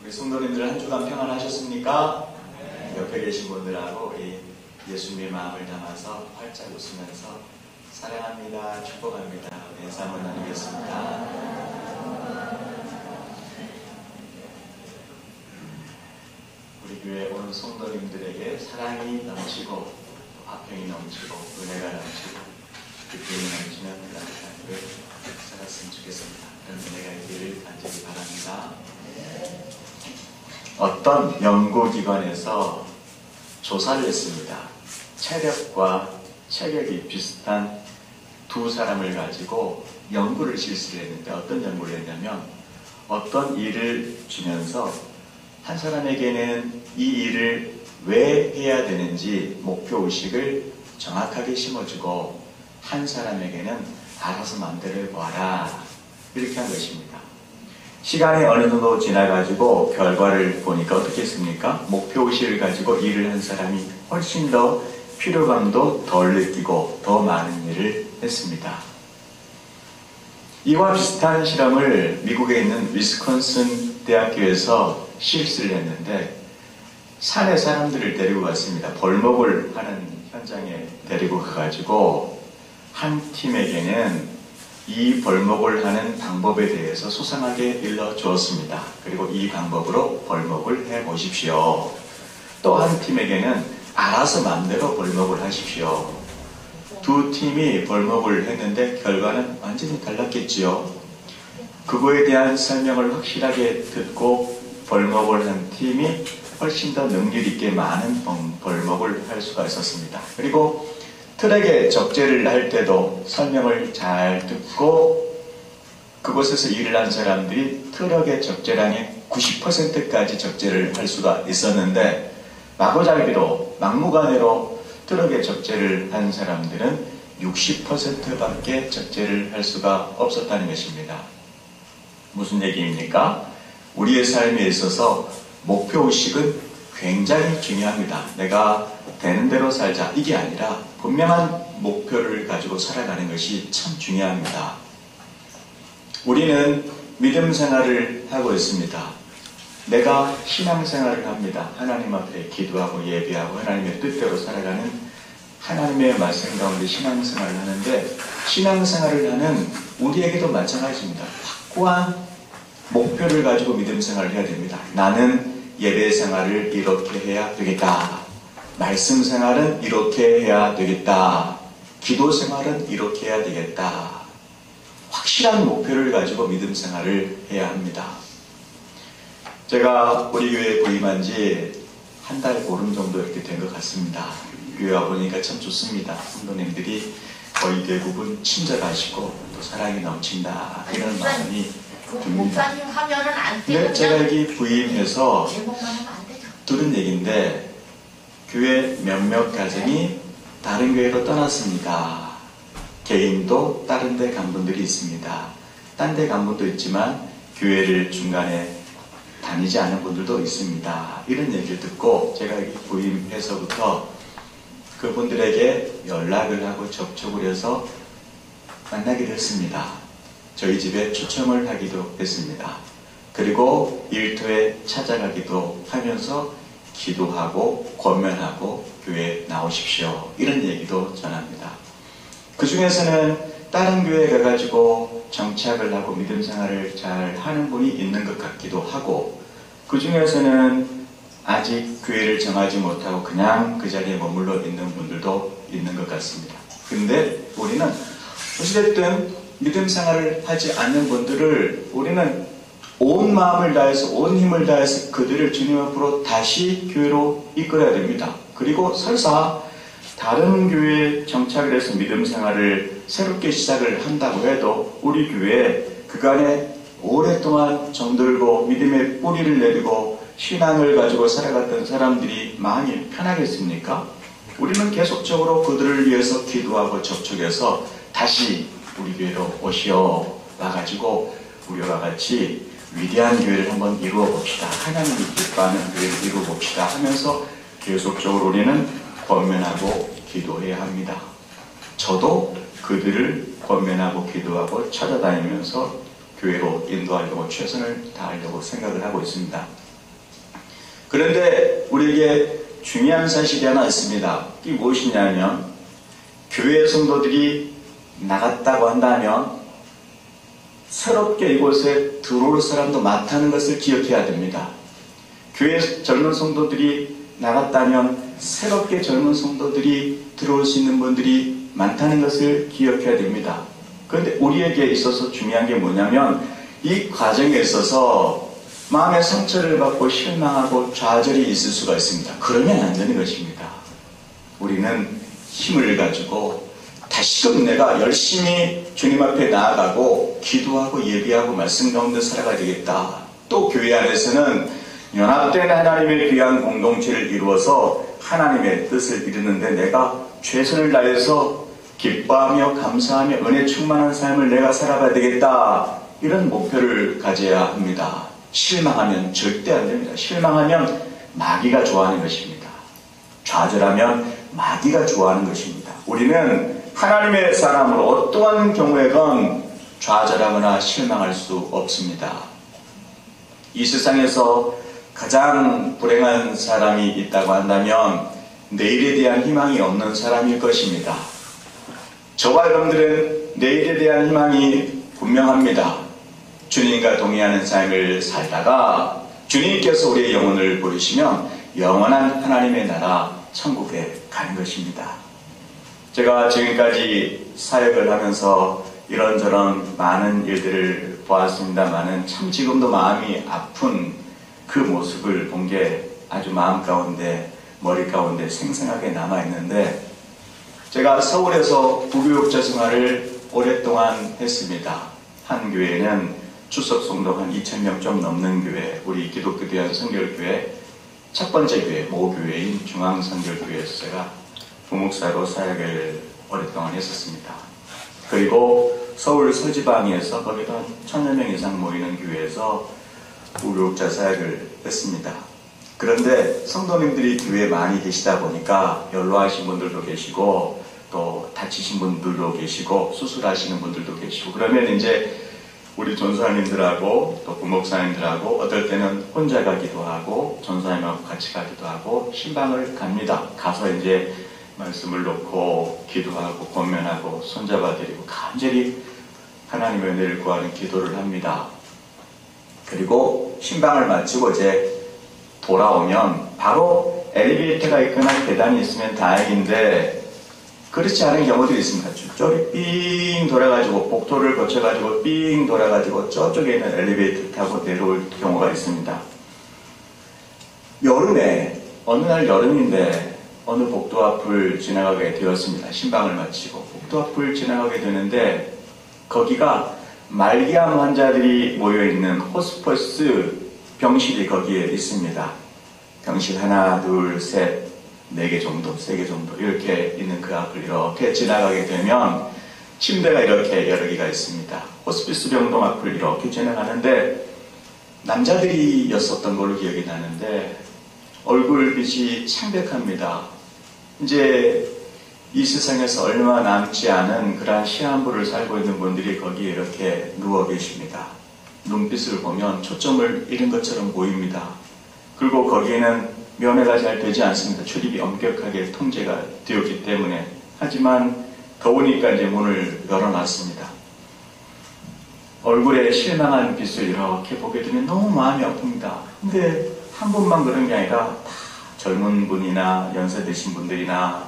우리 성도님들 한 주간 평안하셨습니까? 옆에 계신 분들하고 우리 예수님의 마음을 담아서 활짝 웃으면서 사랑합니다, 축복합니다. 인사 한번 나누겠습니다. 우리 교회 오는 성도님들에게 사랑이 넘치고 화평이 넘치고 은혜가 넘치고 기쁨이 넘치는 교회 살았으면 좋겠습니다. 그런 은혜가 있기를 간절히 바랍니다. 어떤 연구기관에서 조사를 했습니다. 체력과 체격이 비슷한 두 사람을 가지고 연구를 실시를 했는데 어떤 연구를 했냐면 어떤 일을 주면서 한 사람에게는 이 일을 왜 해야 되는지 목표의식을 정확하게 심어주고 한 사람에게는 알아서 마음대로 해봐라 이렇게 한 것입니다. 시간이 어느 정도 지나가지고 결과를 보니까 어떻게 했습니까? 목표의식을 가지고 일을 한 사람이 훨씬 더 피로감도 덜 느끼고 더 많은 일을 했습니다. 이와 비슷한 실험을 미국에 있는 위스콘신 대학교에서 실시를 했는데 산에 사람들을 데리고 갔습니다. 벌목을 하는 현장에 데리고 가가지고 한 팀에게는 이 벌목을 하는 방법에 대해서 소상하게 일러주었습니다. 그리고 이 방법으로 벌목을 해보십시오. 또 한 팀에게는 알아서 마음대로 벌목을 하십시오. 두 팀이 벌목을 했는데 결과는 완전히 달랐겠지요. 그거에 대한 설명을 확실하게 듣고 벌목을 한 팀이 훨씬 더 능률 있게 많은 벌목을 할 수가 있었습니다. 그리고 트랙에 적재를 할 때도 설명을 잘 듣고 그곳에서 일을 한 사람들이 트럭의 적재량의 90%까지 적재를 할 수가 있었는데 마구잡이로 막무가내로 트럭의 적재를 한 사람들은 60%밖에 적재를 할 수가 없었다는 것입니다. 무슨 얘기입니까? 우리의 삶에 있어서 목표의식은 굉장히 중요합니다. 내가 되는 대로 살자 이게 아니라 분명한 목표를 가지고 살아가는 것이 참 중요합니다. 우리는 믿음 생활을 하고 있습니다. 내가 신앙생활을 합니다. 하나님 앞에 기도하고 예배하고 하나님의 뜻대로 살아가는 하나님의 말씀 가운데 신앙생활을 하는데 신앙생활을 하는 우리에게도 마찬가지입니다. 확고한 목표를 가지고 믿음 생활을 해야 됩니다. 나는 예배 생활을 이렇게 해야 되겠다. 말씀 생활은 이렇게 해야 되겠다. 기도 생활은 이렇게 해야 되겠다. 확실한 목표를 가지고 믿음 생활을 해야 합니다. 제가 우리 교회에 부임한 지 한 달 보름 정도 이렇게 된 것 같습니다. 교회 와보니까 참 좋습니다. 성도님들이 거의 대부분 친절하시고 또 사랑이 넘친다. 이런 마음이 듭니다. 목사님 하면은 안 돼요. 네, 제가 여기 부임해서 들은 얘기인데 교회 몇몇 가정이 다른 교회로 떠났습니다. 개인도 다른 데 간 분들이 있습니다. 딴 데 간 분도 있지만 교회를 중간에 다니지 않은 분들도 있습니다. 이런 얘기를 듣고 제가 여기 부임해서부터 그분들에게 연락을 하고 접촉을 해서 만나기로 했습니다. 저희 집에 초청을 하기도 했습니다. 그리고 일터에 찾아가기도 하면서 기도하고 권면하고 교회에 나오십시오. 이런 얘기도 전합니다. 그 중에서는 다른 교회에 가가지고 정착을 하고 믿음 생활을 잘 하는 분이 있는 것 같기도 하고 그 중에서는 아직 교회를 정하지 못하고 그냥 그 자리에 머물러 있는 분들도 있는 것 같습니다. 근데 우리는 어찌됐든 믿음 생활을 하지 않는 분들을 우리는 온 마음을 다해서 온 힘을 다해서 그들을 주님 앞으로 다시 교회로 이끌어야 됩니다. 그리고 설사 다른 교회에 정착을 해서 믿음 생활을 새롭게 시작을 한다고 해도 우리 교회에 그간에 오랫동안 정들고 믿음의 뿌리를 내리고 신앙을 가지고 살아갔던 사람들이 마음이 편하겠습니까? 우리는 계속적으로 그들을 위해서 기도하고 접촉해서 다시 우리 교회로 오시어 와가지고 우리와 같이 위대한 교회를 한번 이루어 봅시다. 하나님이 기뻐하는 교회를 이루어 봅시다 하면서 계속적으로 우리는 권면하고 기도해야 합니다. 저도 그들을 권면하고 기도하고 찾아다니면서 교회로 인도하려고 최선을 다하려고 생각을 하고 있습니다. 그런데 우리에게 중요한 사실이 하나 있습니다. 이게 무엇이냐면 교회 성도들이 나갔다고 한다면 새롭게 이곳에 들어올 사람도 많다는 것을 기억해야 됩니다. 교회 젊은 성도들이 나갔다면 새롭게 젊은 성도들이 들어올 수 있는 분들이 많다는 것을 기억해야 됩니다. 그런데 우리에게 있어서 중요한 게 뭐냐면 이 과정에 있어서 마음의 상처를 받고 실망하고 좌절이 있을 수가 있습니다. 그러면 안 되는 것입니다. 우리는 힘을 가지고 다시금 내가 열심히 주님 앞에 나아가고 기도하고 예비하고 말씀 가운데 살아가야 되겠다. 또 교회 안에서는 연합된 하나님의 귀한 공동체를 이루어서 하나님의 뜻을 이루는데 내가 최선을 다해서 기뻐하며 감사하며 은혜 충만한 삶을 내가 살아가야 되겠다. 이런 목표를 가져야 합니다. 실망하면 절대 안 됩니다. 실망하면 마귀가 좋아하는 것입니다. 좌절하면 마귀가 좋아하는 것입니다. 우리는 하나님의 사람으로 어떠한 경우에건 좌절하거나 실망할 수 없습니다. 이 세상에서 가장 불행한 사람이 있다고 한다면 내일에 대한 희망이 없는 사람일 것입니다. 저와 여러분들은 내일에 대한 희망이 분명합니다. 주님과 동의하는 삶을 살다가 주님께서 우리의 영혼을 부르시면 영원한 하나님의 나라 천국에 가는 것입니다. 제가 지금까지 사역을 하면서 이런저런 많은 일들을 보았습니다만은 참 지금도 마음이 아픈 그 모습을 본 게 아주 마음 가운데 머리 가운데 생생하게 남아있는데 제가 서울에서 부교육자 생활을 오랫동안 했습니다. 한 교회는 출석 성도 한 2,000명 좀 넘는 교회, 우리 기독교 대한 성결교회 첫 번째 교회, 모교회인 중앙성결교회에서 제가 부목사로 사역을 오랫동안 했었습니다. 그리고 서울 서지방에서 거기도 한 1,000여 명 이상 모이는 교회에서 부교육자 사역을 했습니다. 그런데 성도님들이 교회에 많이 계시다 보니까 연로하신 분들도 계시고 또 다치신 분들도 계시고 수술하시는 분들도 계시고 그러면 이제 우리 전사님들하고 또 부목사님들하고 어떨 때는 혼자 가기도 하고 전사님하고 같이 가기도 하고 신방을 갑니다. 가서 이제 말씀을 놓고 기도하고 권면하고 손잡아드리고 간절히 하나님의 은혜를 구하는 기도를 합니다. 그리고 신방을 마치고 이제 돌아오면 바로 엘리베이터가 있거나 계단이 있으면 다행인데 그렇지 않은 경우도 있습니다. 저기 삥 돌아가지고 복도를 거쳐가지고 삥 돌아가지고 저쪽에 있는 엘리베이터 타고 내려올 경우가 있습니다. 여름에 어느 날 여름인데 어느 복도 앞을 지나가게 되었습니다. 신방을 마치고 복도 앞을 지나가게 되는데 거기가 말기암 환자들이 모여있는 호스퍼스 병실이 거기에 있습니다. 병실 하나, 둘, 셋, 4개 정도, 3개 정도 이렇게 있는 그 앞을 이렇게 지나가게 되면 침대가 이렇게 여러 개가 있습니다. 호스피스 병동 앞을 이렇게 지나가는데 남자들이었었던 걸로 기억이 나는데 얼굴빛이 창백합니다. 이제 이 세상에서 얼마 남지 않은 그러한 시한부를 살고 있는 분들이 거기에 이렇게 누워 계십니다. 눈빛을 보면 초점을 잃은 것처럼 보입니다. 그리고 거기에는 면회가 잘 되지 않습니다. 출입이 엄격하게 통제가 되었기 때문에. 하지만 더우니까 이제 문을 열어놨습니다. 얼굴에 실망한 빛을 이렇게 보게 되면 너무 마음이 아픕니다. 근데 한 분만 그런 게 아니라 다 젊은 분이나 연세 드신 분들이나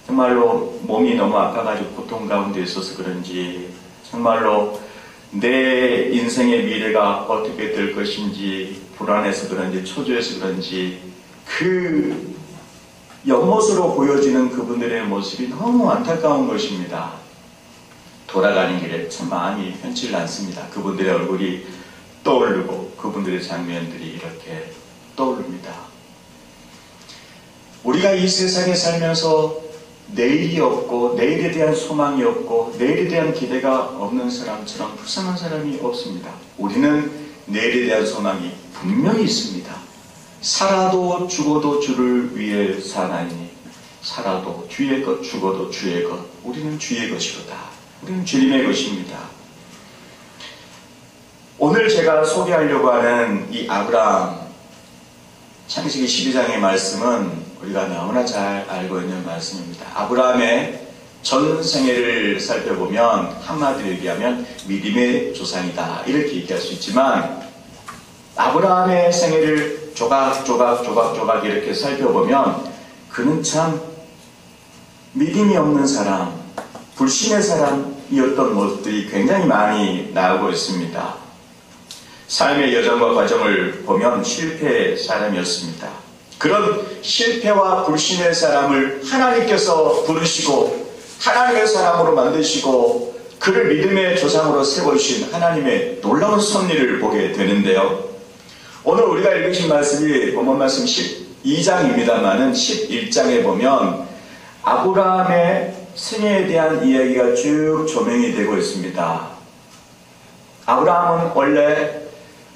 정말로 몸이 너무 아파가지고 고통 가운데 있어서 그런지 정말로 내 인생의 미래가 어떻게 될 것인지 불안해서 그런지 초조해서 그런지 그 옆모습으로 보여지는 그분들의 모습이 너무 안타까운 것입니다. 돌아가는 길에 참 마음이 편치를 않습니다. 그분들의 얼굴이 떠오르고 그분들의 장면들이 이렇게 떠오릅니다. 우리가 이 세상에 살면서 내일이 없고 내일에 대한 소망이 없고 내일에 대한 기대가 없는 사람처럼 불쌍한 사람이 없습니다. 우리는 내일에 대한 소망이 분명히 있습니다. 살아도 죽어도 주를 위해 사나이니 살아도 주의 것 죽어도 주의 것 우리는 주의 것이로다. 우리는 주님의 것입니다. 오늘 제가 소개하려고 하는 이 아브라함 창세기 12장의 말씀은 우리가 너무나 잘 알고 있는 말씀입니다. 아브라함의 전 생애를 살펴보면 한마디로 얘기하면 믿음의 조상이다 이렇게 얘기할 수 있지만, 아브라함의 생애를 조각 이렇게 살펴보면 그는 참 믿음이 없는 사람, 불신의 사람이었던 모습들이 굉장히 많이 나오고 있습니다. 삶의 여정과 과정을 보면 실패의 사람이었습니다. 그런 실패와 불신의 사람을 하나님께서 부르시고 하나님의 사람으로 만드시고 그를 믿음의 조상으로 세워주신 하나님의 놀라운 섭리를 보게 되는데요. 오늘 우리가 읽으신 말씀이 본문 말씀 12장입니다만은 11장에 보면 아브라함의 생애에 대한 이야기가 쭉 조명이 되고 있습니다. 아브라함은 원래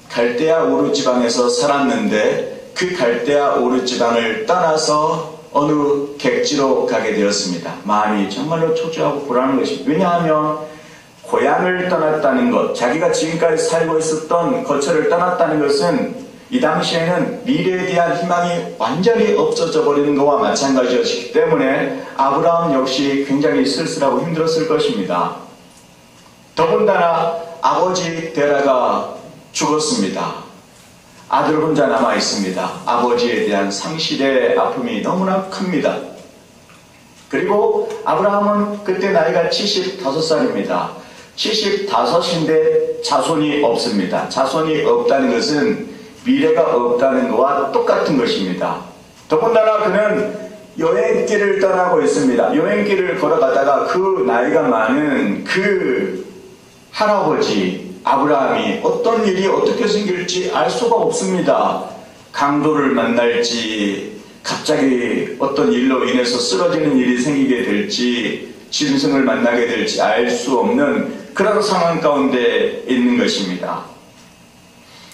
갈대아 우르 지방에서 살았는데 그 갈대아 우르 지방을 떠나서 어느 객지로 가게 되었습니다. 마음이 정말로 초조하고 불안한 것입니다. 왜냐하면 고향을 떠났다는 것, 자기가 지금까지 살고 있었던 거처를 떠났다는 것은 이 당시에는 미래에 대한 희망이 완전히 없어져 버리는 것과 마찬가지였기 때문에 아브라함 역시 굉장히 쓸쓸하고 힘들었을 것입니다. 더군다나 아버지 데라가 죽었습니다. 아들 혼자 남아 있습니다. 아버지에 대한 상실의 아픔이 너무나 큽니다. 그리고 아브라함은 그때 나이가 75살입니다. 75인데 자손이 없습니다. 자손이 없다는 것은 미래가 없다는 것과 똑같은 것입니다. 더군다나 그는 여행길을 떠나고 있습니다. 여행길을 걸어가다가 그 나이가 많은 그 할아버지 아브라함이 어떤 일이 어떻게 생길지 알 수가 없습니다. 강도를 만날지, 갑자기 어떤 일로 인해서 쓰러지는 일이 생기게 될지, 짐승을 만나게 될지 알 수 없는 그런 상황 가운데 있는 것입니다.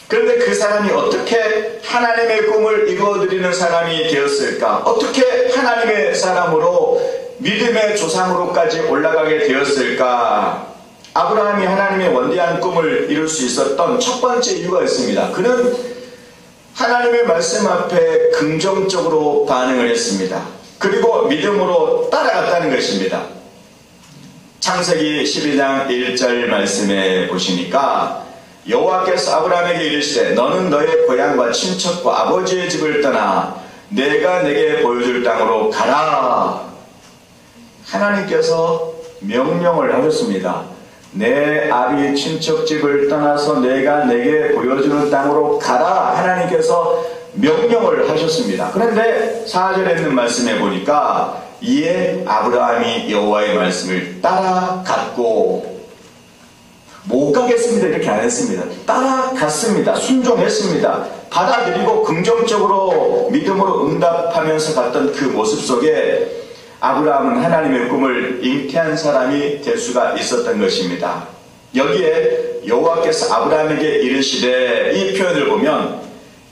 그런데 그 사람이 어떻게 하나님의 꿈을 이루어드리는 사람이 되었을까? 어떻게 하나님의 사람으로 믿음의 조상으로까지 올라가게 되었을까? 아브라함이 하나님의 원대한 꿈을 이룰 수 있었던 첫 번째 이유가 있습니다. 그는 하나님의 말씀 앞에 긍정적으로 반응을 했습니다. 그리고 믿음으로 따라갔다는 것입니다. 창세기 12장 1절 말씀에 보시니까 여호와께서 아브라함에게 이르시되 너는 너의 고향과 친척과 아버지의 집을 떠나 내가 내게 보여줄 땅으로 가라. 하나님께서 명령을 하셨습니다. 내 아비 친척집을 떠나서 내가 내게 보여주는 땅으로 가라. 하나님께서 명령을 하셨습니다. 그런데 4절에 있는 말씀에 보니까 이에 아브라함이 여호와의 말씀을 따라갔고, 못 가겠습니다 이렇게 안 했습니다. 따라갔습니다. 순종했습니다. 받아들이고 긍정적으로 믿음으로 응답하면서 갔던 그 모습 속에 아브라함은 하나님의 꿈을 잉태한 사람이 될 수가 있었던 것입니다. 여기에 여호와께서 아브라함에게 이르시되, 이 표현을 보면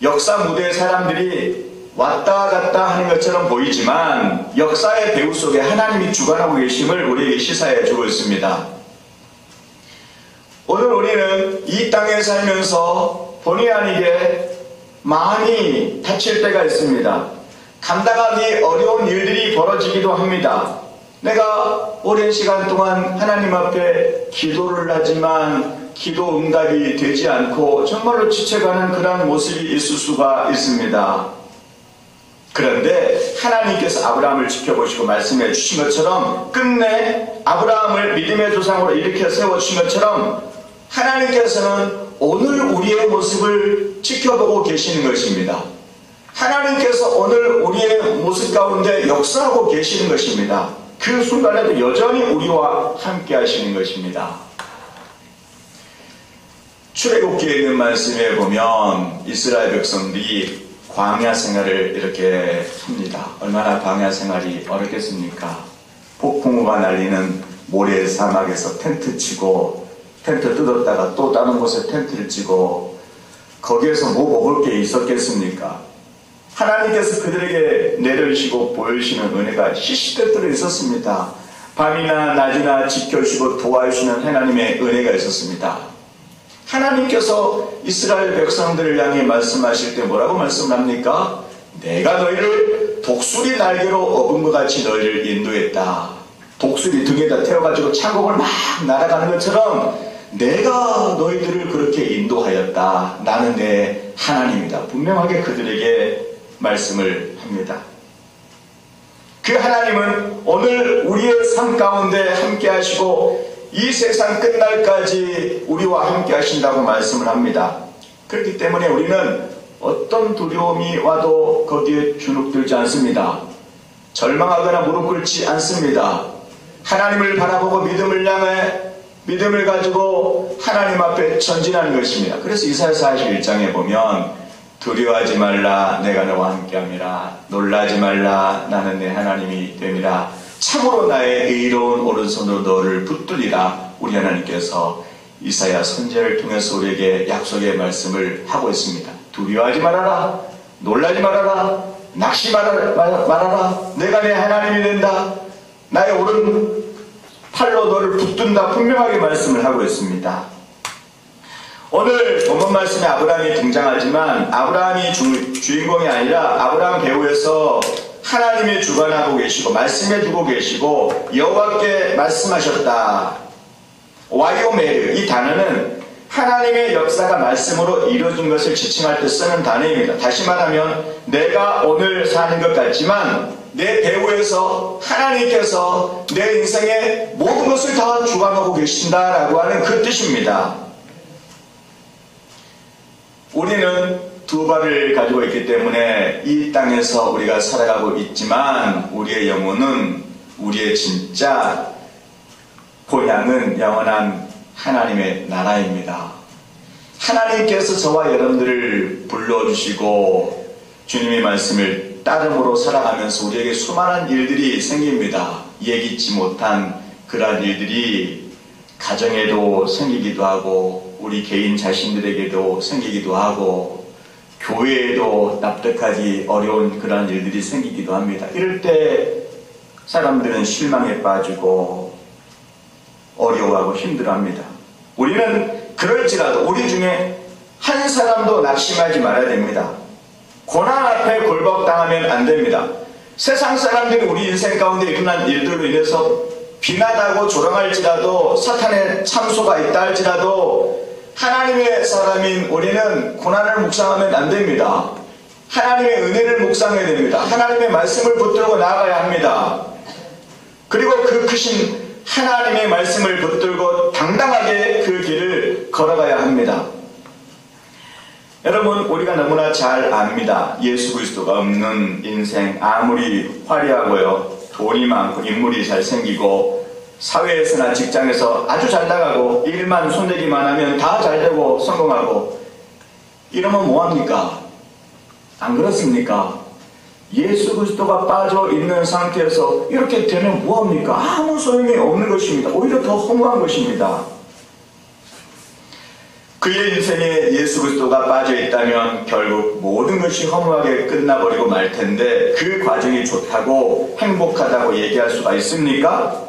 역사 무대의 사람들이 왔다 갔다 하는 것처럼 보이지만 역사의 배후 속에 하나님이 주관하고 계심을 우리에게 시사해 주고 있습니다. 오늘 우리는 이 땅에 살면서 본의 아니게 많이 다칠 때가 있습니다. 감당하기 어려운 일들이 벌어지기도 합니다. 내가 오랜 시간 동안 하나님 앞에 기도를 하지만 기도 응답이 되지 않고 정말로 지쳐가는 그런 모습이 있을 수가 있습니다. 그런데 하나님께서 아브라함을 지켜보시고 말씀해 주신 것처럼 끝내 아브라함을 믿음의 조상으로 일으켜 세워주신 것처럼 하나님께서는 오늘 우리의 모습을 지켜보고 계시는 것입니다. 하나님께서 오늘 우리의 모습 가운데 역사하고 계시는 것입니다. 그 순간에도 여전히 우리와 함께 하시는 것입니다. 출애굽기에 있는 말씀에 보면 이스라엘 백성들이 광야 생활을 이렇게 합니다. 얼마나 광야 생활이 어렵겠습니까? 폭풍우가 날리는 모래 사막에서 텐트 치고 텐트 뜯었다가 또 다른 곳에 텐트를 치고 거기에서 뭐 먹을 게 있었겠습니까? 하나님께서 그들에게 내려주시고 보여주시는 은혜가 시시때때로 있었습니다. 밤이나 낮이나 지켜주시고 도와주시는 하나님의 은혜가 있었습니다. 하나님께서 이스라엘 백성들을 향해 말씀하실 때 뭐라고 말씀을 합니까? 내가 너희를 독수리 날개로 업은 것 같이 너희를 인도했다. 독수리 등에다 태워가지고 창공을 막 날아가는 것처럼 내가 너희들을 그렇게 인도하였다. 나는 내 하나님이다. 분명하게 그들에게 말씀을 합니다. 그 하나님은 오늘 우리의 삶 가운데 함께 하시고 이 세상 끝날까지 우리와 함께 하신다고 말씀을 합니다. 그렇기 때문에 우리는 어떤 두려움이 와도 거기에 주눅들지 않습니다. 절망하거나 무릎 꿇지 않습니다. 하나님을 바라보고 믿음을 향해 믿음을 가지고 하나님 앞에 전진하는 것입니다. 그래서 이사야 41장에 보면 두려워하지 말라 내가 너와 함께함이라 놀라지 말라 나는 내 하나님이 됨이라 참으로 나의 의로운 오른손으로 너를 붙들리라. 우리 하나님께서 이사야 선지자를 통해서 우리에게 약속의 말씀을 하고 있습니다. 두려워하지 말아라. 놀라지 말아라. 낙심 말아라. 내가 내 하나님이 된다. 나의 오른 팔로 너를 붙든다. 분명하게 말씀을 하고 있습니다. 오늘 본문 말씀에 아브라함이 등장하지만 아브라함이 주인공이 아니라 아브라함 배후에서 하나님이 주관하고 계시고 말씀해 주고 계시고 여호와께 말씀하셨다. 와이오메르 이 단어는 하나님의 역사가 말씀으로 이루어진 것을 지칭할 때 쓰는 단어입니다. 다시 말하면 내가 오늘 사는 것 같지만 내 배후에서 하나님께서 내 인생의 모든 것을 다 주관하고 계신다라고 하는 그 뜻입니다. 우리는 두 발을 가지고 있기 때문에 이 땅에서 우리가 살아가고 있지만 우리의 영혼은 우리의 진짜 고향은 영원한 하나님의 나라입니다. 하나님께서 저와 여러분들을 불러주시고 주님의 말씀을 따름으로 살아가면서 우리에게 수많은 일들이 생깁니다. 예기치 못한 그러한 일들이 가정에도 생기기도 하고 우리 개인 자신들에게도 생기기도 하고 교회에도 납득하기 어려운 그러한 일들이 생기기도 합니다. 이럴 때 사람들은 실망에 빠지고 어려워하고 힘들어합니다. 우리는 그럴지라도 우리 중에 한 사람도 낙심하지 말아야 됩니다. 고난 앞에 굴복당하면 안 됩니다. 세상 사람들이 우리 인생 가운데 일어난 일들로 인해서 비난하고 조롱할지라도 사탄의 참소가 있다 할지라도 하나님의 사람인 우리는 고난을 묵상하면 안 됩니다. 하나님의 은혜를 묵상해야 됩니다. 하나님의 말씀을 붙들고 나아가야 합니다. 그리고 그 크신 하나님의 말씀을 붙들고 당당하게 그 길을 걸어가야 합니다. 여러분 우리가 너무나 잘 압니다. 예수 그리스도가 없는 인생 아무리 화려하고요 돈이 많고 인물이 잘생기고 사회에서나 직장에서 아주 잘 나가고 일만 손대기만 하면 다 잘되고 성공하고 이러면 뭐합니까? 안 그렇습니까? 예수 그리스도가 빠져 있는 상태에서 이렇게 되면 뭐합니까? 아무 소용이 없는 것입니다. 오히려 더 허무한 것입니다. 그의 인생에 예수 그리스도가 빠져 있다면 결국 모든 것이 허무하게 끝나버리고 말 텐데 그 과정이 좋다고 행복하다고 얘기할 수가 있습니까?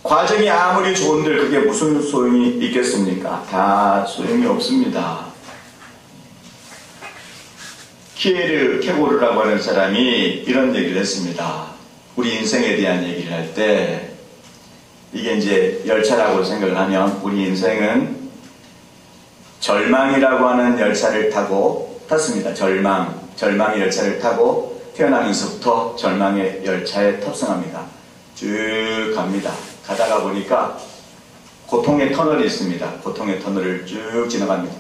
과정이 아무리 좋은들 그게 무슨 소용이 있겠습니까? 다 소용이 없습니다. 키에르 케고르라고 하는 사람이 이런 얘기를 했습니다. 우리 인생에 대한 얘기를 할 때 이게 이제 열차라고 생각을 하면 우리 인생은 절망이라고 하는 열차를 타고 탔습니다. 절망의 열차를 타고 태어나면서부터 절망의 열차에 탑승합니다. 쭉 갑니다. 가다가 보니까 고통의 터널이 있습니다. 고통의 터널을 쭉 지나갑니다.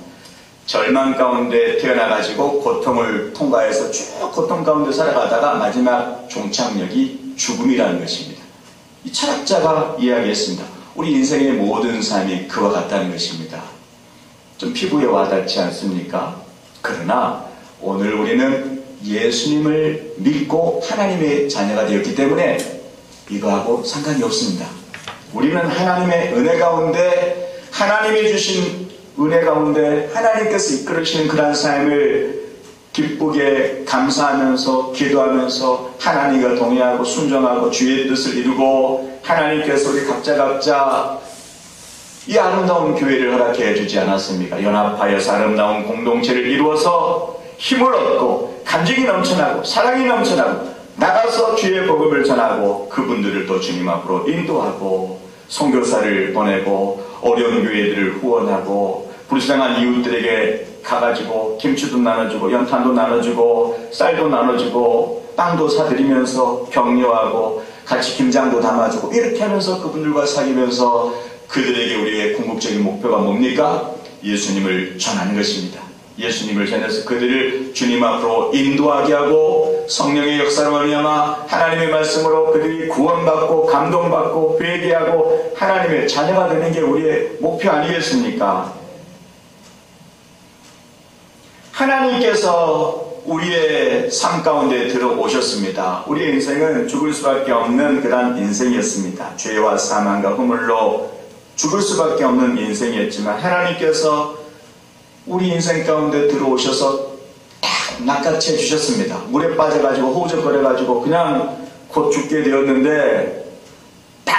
절망 가운데 태어나가지고 고통을 통과해서 쭉 고통 가운데 살아가다가 마지막 종착역이 죽음이라는 것입니다. 이 철학자가 이야기했습니다. 우리 인생의 모든 삶이 그와 같다는 것입니다. 좀 피부에 와닿지 않습니까? 그러나 오늘 우리는 예수님을 믿고 하나님의 자녀가 되었기 때문에 이거하고 상관이 없습니다. 우리는 하나님의 은혜 가운데 하나님이 주신 은혜 가운데 하나님께서 이끌으시는 그런 삶을 기쁘게 감사하면서 기도하면서 하나님과 동의하고 순종하고 주의 뜻을 이루고 하나님께서 우리 각자 이 아름다운 교회를 허락해 주지 않았습니까? 연합하여서 아름다운 공동체를 이루어서 힘을 얻고 간증이 넘쳐나고 사랑이 넘쳐나고 나가서 주의 복음을 전하고 그분들을 또 주님 앞으로 인도하고 선교사를 보내고 어려운 교회들을 후원하고 불쌍한 이웃들에게 가가지고 김치도 나눠주고 연탄도 나눠주고 쌀도 나눠주고 빵도 사드리면서 격려하고 같이 김장도 담아주고 이렇게 하면서 그분들과 사귀면서 그들에게 우리의 궁극적인 목표가 뭡니까? 예수님을 전하는 것입니다. 예수님을 전해서 그들을 주님 앞으로 인도하게 하고 성령의 역사로 말미암아 하나님의 말씀으로 그들이 구원받고 감동받고 회개하고 하나님의 자녀가 되는 게 우리의 목표 아니겠습니까? 하나님께서 우리의 삶 가운데 들어오셨습니다. 우리의 인생은 죽을 수밖에 없는 그런 인생이었습니다. 죄와 사망과 허물로 죽을 수밖에 없는 인생이었지만 하나님께서 우리 인생 가운데 들어오셔서 딱 낚아채 주셨습니다. 물에 빠져가지고 허우적거려가지고 그냥 곧 죽게 되었는데 딱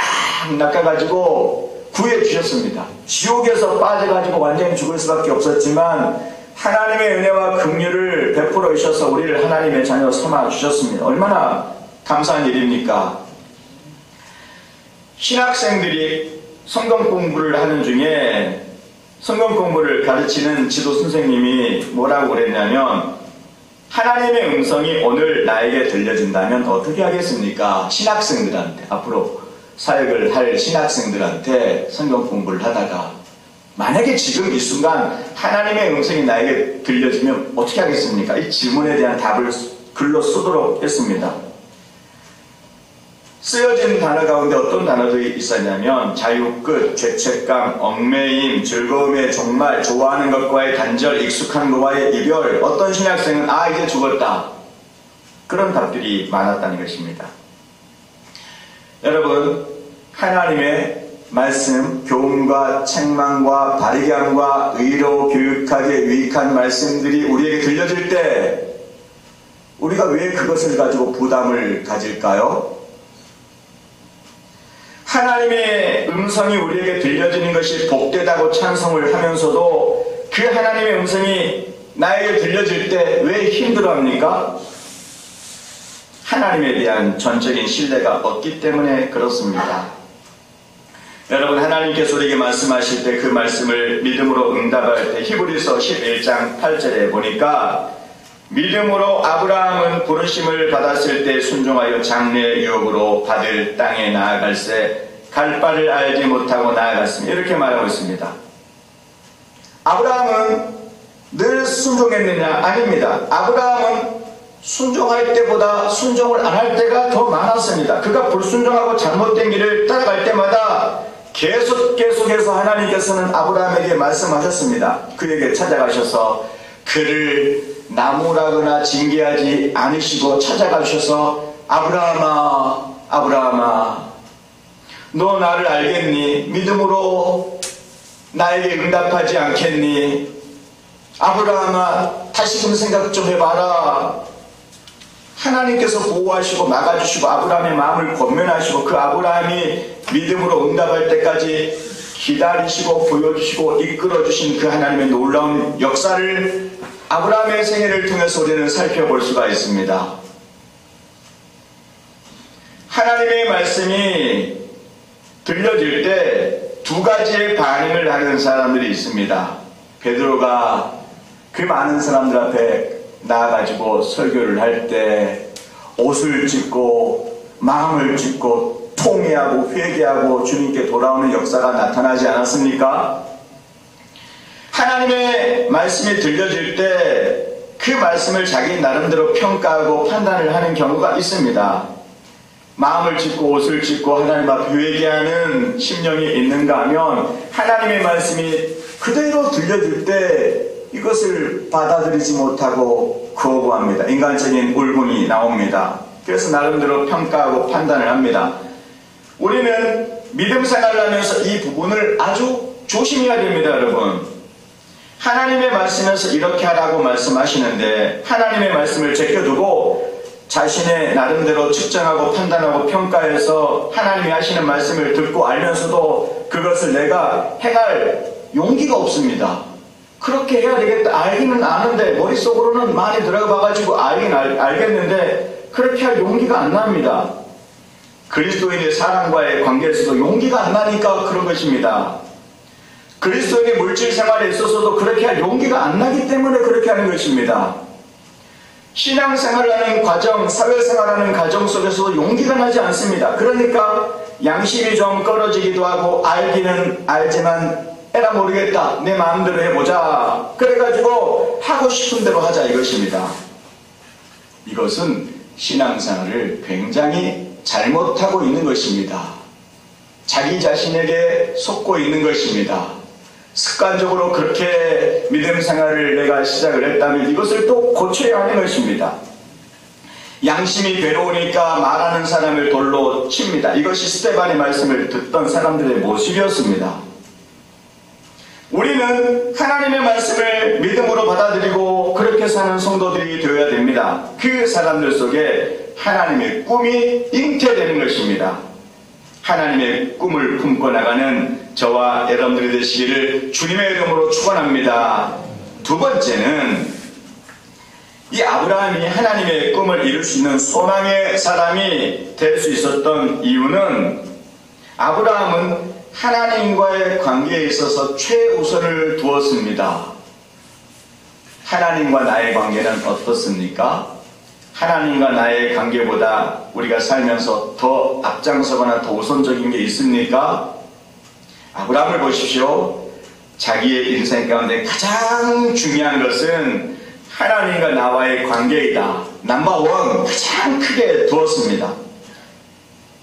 낚아가지고 구해 주셨습니다. 지옥에서 빠져가지고 완전히 죽을 수밖에 없었지만 하나님의 은혜와 긍휼을 베풀어 주셔서 우리를 하나님의 자녀로 삼아 주셨습니다. 얼마나 감사한 일입니까? 신학생들이 성경 공부를 하는 중에 성경 공부를 가르치는 지도 선생님이 뭐라고 그랬냐면 하나님의 음성이 오늘 나에게 들려진다면 어떻게 하겠습니까? 신학생들한테 앞으로 사역을 할 신학생들한테 성경 공부를 하다가 만약에 지금 이 순간 하나님의 음성이 나에게 들려지면 어떻게 하겠습니까? 이 질문에 대한 답을 글로 쓰도록 했습니다. 쓰여진 단어 가운데 어떤 단어들이 있었냐면 자유 끝, 죄책감, 얽매임, 즐거움의 종말, 좋아하는 것과의 단절, 익숙한 것과의 이별. 어떤 신학생은 이제 죽었다. 그런 답들이 많았다는 것입니다. 여러분, 하나님의 말씀, 교훈과 책망과 바르게함과 의로 교육하게 유익한 말씀들이 우리에게 들려질 때 우리가 왜 그것을 가지고 부담을 가질까요? 하나님의 음성이 우리에게 들려지는 것이 복되다고 찬송을 하면서도 그 하나님의 음성이 나에게 들려질 때 왜 힘들어합니까? 하나님에 대한 전적인 신뢰가 없기 때문에 그렇습니다. 여러분, 하나님께서 우리에게 말씀하실 때 그 말씀을 믿음으로 응답할 때 히브리서 11장 8절에 보니까 믿음으로 아브라함은 부르심을 받았을 때 순종하여 장래의 유업으로 받을 땅에 나아갈새 갈 바를 알지 못하고 나아갔습니다. 이렇게 말하고 있습니다. 아브라함은 늘 순종했느냐? 아닙니다. 아브라함은 순종할 때보다 순종을 안 할 때가 더 많았습니다. 그가 불순종하고 잘못된 길을 따라갈 때마다 계속해서 하나님께서는 아브라함에게 말씀하셨습니다. 그에게 찾아가셔서 그를 나무라거나 징계하지 않으시고 찾아가셔서 아브라함아, 아브라함아, 너 나를 알겠니? 믿음으로 나에게 응답하지 않겠니? 아브라함아, 다시금 생각 좀 해봐라. 하나님께서 보호하시고 막아주시고 아브라함의 마음을 권면하시고 그 아브라함이 믿음으로 응답할 때까지 기다리시고 보여주시고 이끌어주신 그 하나님의 놀라운 역사를 아브라함의 생애를 통해서 우리는 살펴볼 수가 있습니다. 하나님의 말씀이 들려질 때 두 가지의 반응을 하는 사람들이 있습니다. 베드로가 그 많은 사람들 앞에 나아가지고 설교를 할 때 옷을 찢고 마음을 찢고 통회하고 회개하고 주님께 돌아오는 역사가 나타나지 않았습니까? 하나님의 말씀이 들려질 때 그 말씀을 자기 나름대로 평가하고 판단을 하는 경우가 있습니다. 마음을 찢고 옷을 찢고 하나님 앞에 회개하는 심령이 있는가 하면 하나님의 말씀이 그대로 들려질 때 이것을 받아들이지 못하고 거부합니다. 인간적인 울분이 나옵니다. 그래서 나름대로 평가하고 판단을 합니다. 우리는 믿음 생활을 하면서 이 부분을 아주 조심해야 됩니다, 여러분. 하나님의 말씀에서 이렇게 하라고 말씀하시는데 하나님의 말씀을 제껴두고 자신의 나름대로 측정하고 판단하고 평가해서 하나님이 하시는 말씀을 듣고 알면서도 그것을 내가 행할 용기가 없습니다. 그렇게 해야 되겠다. 알기는 아는데 머릿속으로는 많이 들어가가지고 알긴 알겠는데 그렇게 할 용기가 안 납니다. 그리스도인의 사람과의 관계에서도 용기가 안 나니까 그런 것입니다. 그리스도인의 물질 생활에 있어서도 그렇게 할 용기가 안 나기 때문에 그렇게 하는 것입니다. 신앙생활을 하는 과정, 사회생활하는 과정 속에서도 용기가 나지 않습니다. 그러니까 양심이 좀 떨어지기도 하고 알기는 알지만 에라 모르겠다. 내 마음대로 해보자. 그래가지고 하고 싶은 대로 하자 이것입니다. 이것은 신앙생활을 굉장히 잘못하고 있는 것입니다. 자기 자신에게 속고 있는 것입니다. 습관적으로 그렇게 믿음 생활을 내가 시작을 했다면 이것을 또 고쳐야 하는 것입니다. 양심이 괴로우니까 말하는 사람을 돌로 칩니다. 이것이 스데반의 말씀을 듣던 사람들의 모습이었습니다. 우리는 하나님의 말씀을 믿음으로 받아들이고 그렇게 사는 성도들이 되어야 됩니다. 그 사람들 속에 하나님의 꿈이 잉태되는 것입니다. 하나님의 꿈을 품고 나가는 저와 여러분들이 되시기를 주님의 이름으로 축원합니다. 두 번째는 이 아브라함이 하나님의 꿈을 이룰 수 있는 소망의 사람이 될 수 있었던 이유는 아브라함은 하나님과의 관계에 있어서 최우선을 두었습니다. 하나님과 나의 관계는 어떻습니까? 하나님과 나의 관계보다 우리가 살면서 더 앞장서거나 더 우선적인 게 있습니까? 아브라함을 보십시오. 자기의 인생 가운데 가장 중요한 것은 하나님과 나와의 관계이다. 넘버원 가장 크게 두었습니다.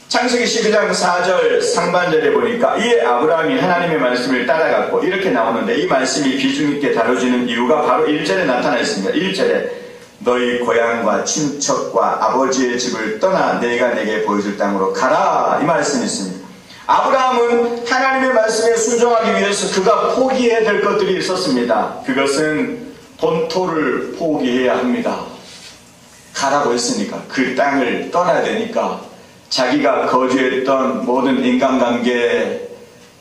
창세기 12장 4절 상반절에 보니까 이 아브라함이 하나님의 말씀을 따라갔고 이렇게 나오는데 이 말씀이 비중 있게 다뤄지는 이유가 바로 1절에 나타나 있습니다. 1절에 너희 고향과 친척과 아버지의 집을 떠나 내가 내게 보여줄 땅으로 가라 이 말씀이 있습니다. 아브라함은 하나님의 말씀에 순종하기 위해서 그가 포기해야 될 것들이 있었습니다. 그것은 본토를 포기해야 합니다. 가라고 했으니까 그 땅을 떠나야 되니까 자기가 거주했던 모든 인간관계,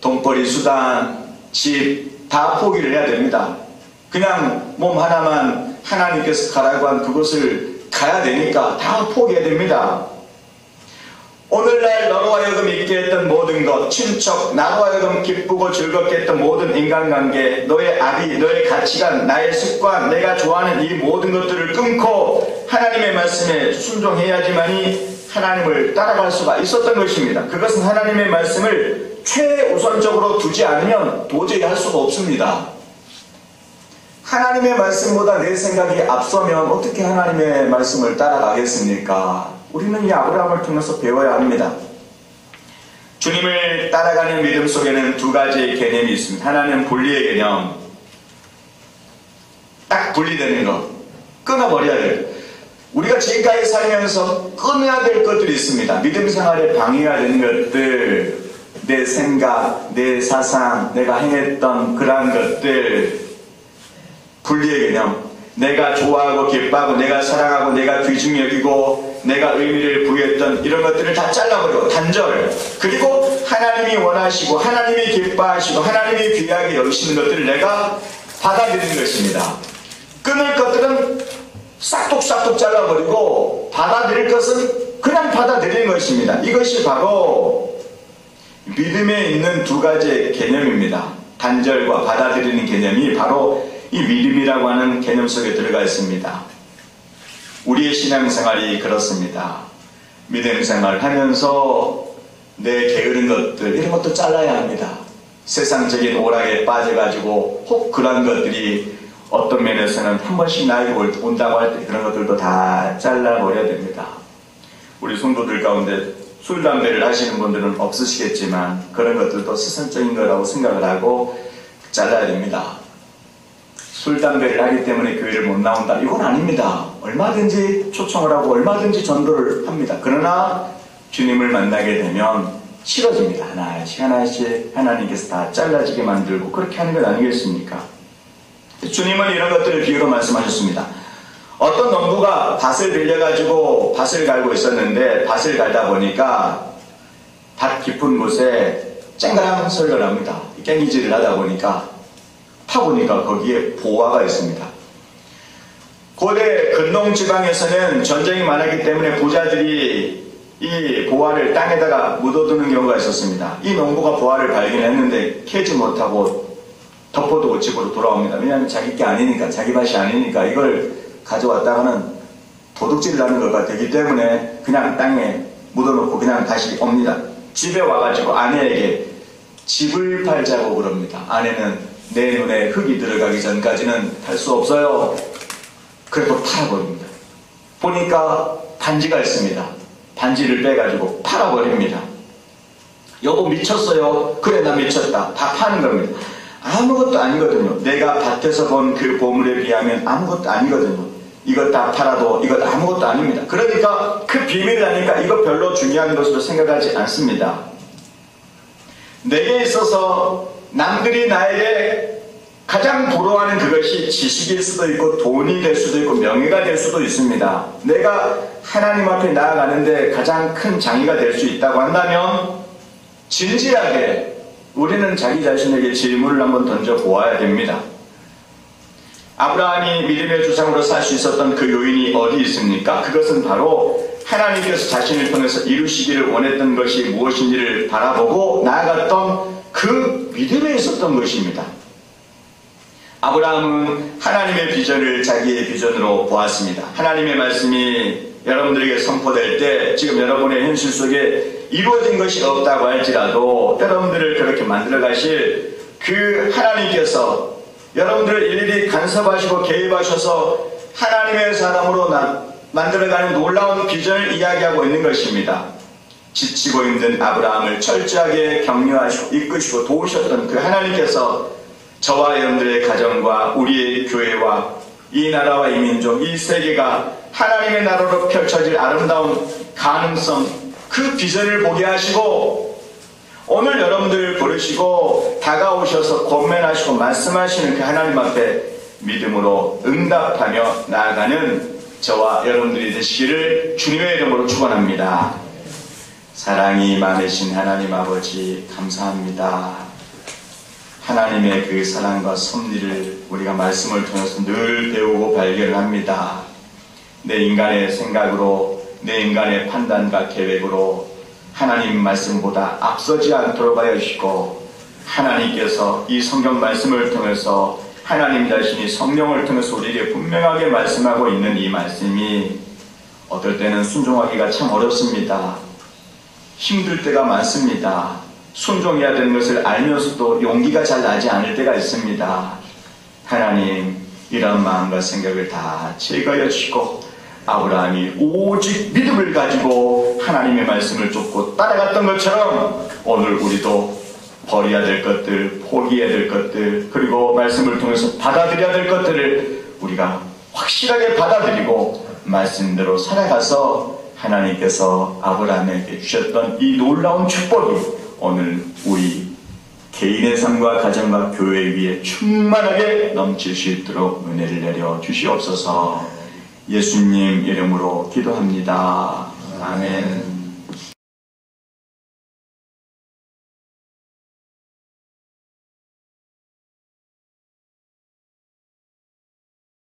돈벌이 수단, 집 다 포기를 해야 됩니다. 그냥 몸 하나만 하나님께서 가라고 한 그곳을 가야 되니까 다 포기해야 됩니다. 오늘날 너로 하여금 있게 했던 모든 것, 친척, 나로 하여금 기쁘고 즐겁게 했던 모든 인간관계, 너의 아비, 너의 가치관, 나의 습관, 내가 좋아하는 이 모든 것들을 끊고 하나님의 말씀에 순종해야지만이 하나님을 따라갈 수가 있었던 것입니다. 그것은 하나님의 말씀을 최우선적으로 두지 않으면 도저히 할 수가 없습니다. 하나님의 말씀보다 내 생각이 앞서면 어떻게 하나님의 말씀을 따라가겠습니까? 우리는 이 아브라함을 통해서 배워야 합니다. 주님을 따라가는 믿음 속에는 두 가지의 개념이 있습니다. 하나는 분리의 개념, 딱 분리되는 것, 끊어버려야 돼요. 우리가 지금까지 살면서 끊어야 될 것들이 있습니다. 믿음 생활에 방해가 되는 것들, 내 생각, 내 사상, 내가 행했던 그러한 것들, 분리의 개념, 내가 좋아하고 기뻐하고 내가 사랑하고 내가 귀중히 여기고 내가 의미를 부여했던 이런 것들을 다 잘라버리고 단절, 그리고 하나님이 원하시고 하나님이 기뻐하시고 하나님이 귀하게 여기시는 것들을 내가 받아들이는 것입니다. 끊을 것들은 싹둑싹둑 잘라버리고 받아들일 것은 그냥 받아들이는 것입니다. 이것이 바로 믿음에 있는 두 가지의 개념입니다. 단절과 받아들이는 개념이 바로 이 믿음이라고 하는 개념 속에 들어가 있습니다. 우리의 신앙생활이 그렇습니다. 믿음 생활을 하면서 내 게으른 것들 이런 것도 잘라야 합니다. 세상적인 오락에 빠져가지고 혹 그런 것들이 어떤 면에서는 한 번씩 나에게 온다고 할 때 그런 것들도 다 잘라버려야 됩니다. 우리 성도들 가운데 술, 담배를 하시는 분들은 없으시겠지만 그런 것들도 세상적인 거라고 생각을 하고 잘라야 됩니다. 술, 담배를 하기 때문에 교회를 못 나온다. 이건 아닙니다. 얼마든지 초청을 하고 얼마든지 전도를 합니다. 그러나 주님을 만나게 되면 싫어집니다. 하나씩 하나씩 하나님께서 다 잘라지게 만들고 그렇게 하는 것 아니겠습니까? 주님은 이런 것들을 비유로 말씀하셨습니다. 어떤 농부가 밭을 빌려가지고 밭을 갈고 있었는데 밭을 갈다 보니까 밭 깊은 곳에 쨍그랑 설거랍니다. 깽기질을 하다 보니까 파보니까 거기에 보화가 있습니다. 고대 근동 지방에서는 전쟁이 많았기 때문에 부자들이 이 보화를 땅에다가 묻어두는 경우가 있었습니다. 이 농부가 보화를 발견했는데 캐지 못하고 덮어두고 집으로 돌아옵니다. 왜냐하면 자기 게 아니니까, 자기 밭이 아니니까 이걸 가져왔다가는 도둑질을 하는 것가 되기 때문에 그냥 땅에 묻어놓고 그냥 다시 옵니다. 집에 와가지고 아내에게 집을 팔자고 그럽니다. 아내는 내 눈에 흙이 들어가기 전까지는 팔 수 없어요. 그래도 팔아버립니다. 보니까 반지가 있습니다. 반지를 빼가지고 팔아버립니다. 여보 미쳤어요? 그래 나 미쳤다. 다 파는 겁니다. 아무것도 아니거든요. 내가 밭에서 본 그 보물에 비하면 아무것도 아니거든요. 이것 다 팔아도 이것 아무것도 아닙니다. 그러니까 그 비밀을 아니까 이거 별로 중요한 것으로 생각하지 않습니다. 내게 있어서 남들이 나에게 가장 부러워하는 그것이 지식일 수도 있고 돈이 될 수도 있고 명예가 될 수도 있습니다. 내가 하나님 앞에 나아가는데 가장 큰 장애가 될 수 있다고 한다면 진지하게 우리는 자기 자신에게 질문을 한번 던져보아야 됩니다. 아브라함이 믿음의 조상으로 살 수 있었던 그 요인이 어디 있습니까? 그것은 바로 하나님께서 자신을 통해서 이루시기를 원했던 것이 무엇인지를 바라보고 나아갔던 그 믿음에 있었던 것입니다. 아브라함은 하나님의 비전을 자기의 비전으로 보았습니다. 하나님의 말씀이 여러분들에게 선포될 때 지금 여러분의 현실 속에 이루어진 것이 없다고 할지라도 여러분들을 그렇게 만들어 가실 그 하나님께서 여러분들을 일일이 간섭하시고 개입하셔서 하나님의 사람으로 만들어가는 놀라운 비전을 이야기하고 있는 것입니다. 지치고 힘든 아브라함을 철저하게 격려하시고 이끄시고 도우셨던 그 하나님께서 저와 여러분들의 가정과 우리의 교회와 이 나라와 이 민족, 이 세계가 하나님의 나라로 펼쳐질 아름다운 가능성, 그 비전을 보게 하시고 오늘 여러분들을 부르시고 다가오셔서 권면하시고 말씀하시는 그 하나님 앞에 믿음으로 응답하며 나아가는 저와 여러분들이 되시기를 주님의 이름으로 축원합니다. 사랑이 많으신 하나님 아버지 감사합니다. 하나님의 그 사랑과 섭리를 우리가 말씀을 통해서 늘 배우고 발견을 합니다. 내 인간의 생각으로, 내 인간의 판단과 계획으로 하나님 말씀보다 앞서지 않도록 하여 주시고 하나님께서 이 성경 말씀을 통해서 하나님 자신이 성령을 통해서 우리에게 분명하게 말씀하고 있는 이 말씀이 어떨 때는 순종하기가 참 어렵습니다. 힘들 때가 많습니다. 순종해야 되는 것을 알면서도 용기가 잘 나지 않을 때가 있습니다. 하나님 이런 마음과 생각을 다 제거해 주시고 아브라함이 오직 믿음을 가지고 하나님의 말씀을 쫓고 따라갔던 것처럼 오늘 우리도 버려야 될 것들, 포기해야 될 것들, 그리고 말씀을 통해서 받아들여야 될 것들을 우리가 확실하게 받아들이고 말씀대로 살아가서 하나님께서 아브라함에게 주셨던 이 놀라운 축복이 오늘 우리 개인의 삶과 가정과 교회 위에 충만하게 넘칠 수 있도록 은혜를 내려 주시옵소서. 예수님 이름으로 기도합니다. 아멘.